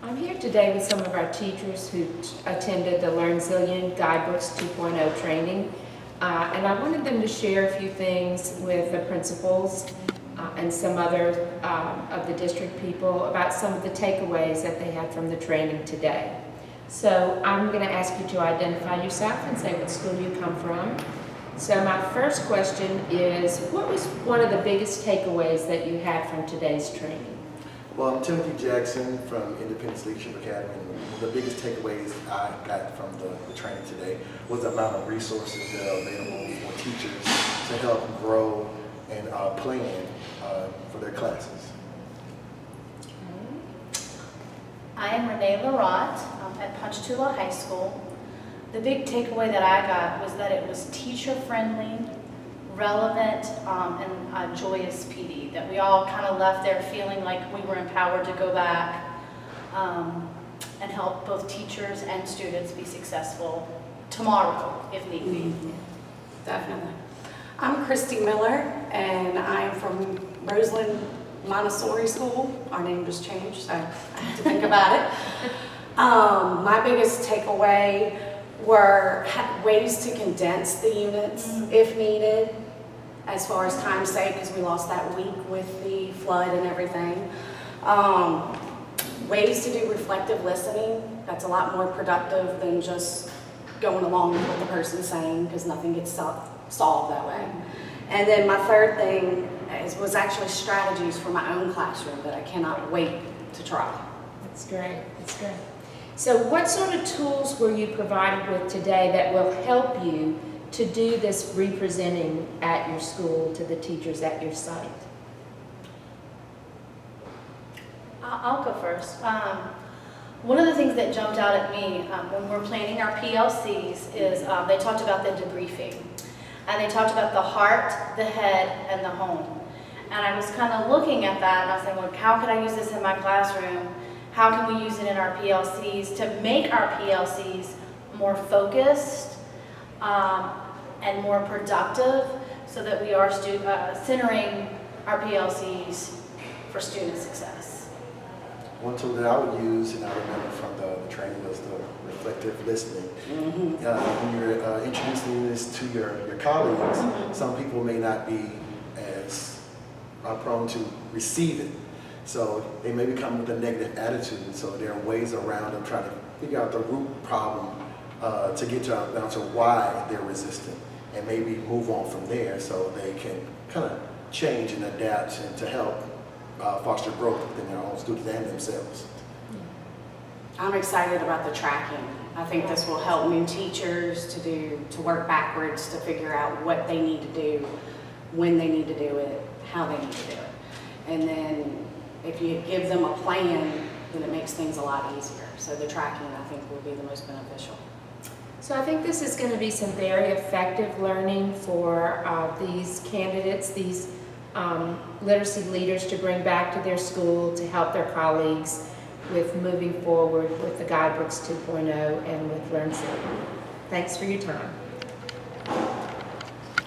I'm here today with some of our teachers who attended the LearnZillion Guidebooks 2.0 training, and I wanted them to share a few things with the principals and some other of the district people about some of the takeaways that they had from the training today. So I'm going to ask you to identify yourself and say what school you come from. So my first question is, what was one of the biggest takeaways that you had from today's training? Well, I'm Timothy Jackson from Independence Leadership Academy. One of the biggest takeaways I got from the training today was the amount of resources that are available for teachers to help grow and plan for their classes. I am Renee Larotte at Ponchatoula High School. The big takeaway that I got was that it was teacher-friendly, relevant, and joyous PD, that we all kind of left there feeling like we were empowered to go back and help both teachers and students be successful tomorrow, if need be. Definitely. I'm Christy Miller, and I'm from Roseland Montessori School. Our name just changed, so I had to think about it. My biggest takeaway were ways to condense the units if needed, as far as time's sake, because we lost that week with the flood and everything. Ways to do reflective listening. That's a lot more productive than just going along with what the person's saying, because nothing gets solved that way. And then my third thing was actually strategies for my own classroom that I cannot wait to try. That's great. That's great. So what sort of tools were you provided with today that will help you to do this representing at your school to the teachers at your site? I'll go first. One of the things that jumped out at me when we're planning our PLCs is they talked about the debriefing. And they talked about the heart, the head, and the home. And I was kind of looking at that and I was saying, well, how could I use this in my classroom? How can we use it in our PLCs to make our PLCs more focused and more productive so that we are centering our PLCs for student success? One tool that I would use, and I remember from the training, was the reflective listening. When you're introducing this to your colleagues, some people may not be as prone to receive it. So they may become with a negative attitude. So there are ways around them trying to figure out the root problem to get down to why they're resistant, and maybe move on from there so they can kind of change and adapt and to help foster growth within their own students and themselves. I'm excited about the tracking. I think this will help new teachers to work backwards to figure out what they need to do, when they need to do it, how they need to do it. And then if you give them a plan, then it makes things a lot easier. So the tracking, I think, will be the most beneficial. So I think this is going to be some very effective learning for these candidates, these literacy leaders, to bring back to their school to help their colleagues with moving forward with the Guidebooks 2.0 and with LearnZillion. Thanks for your time.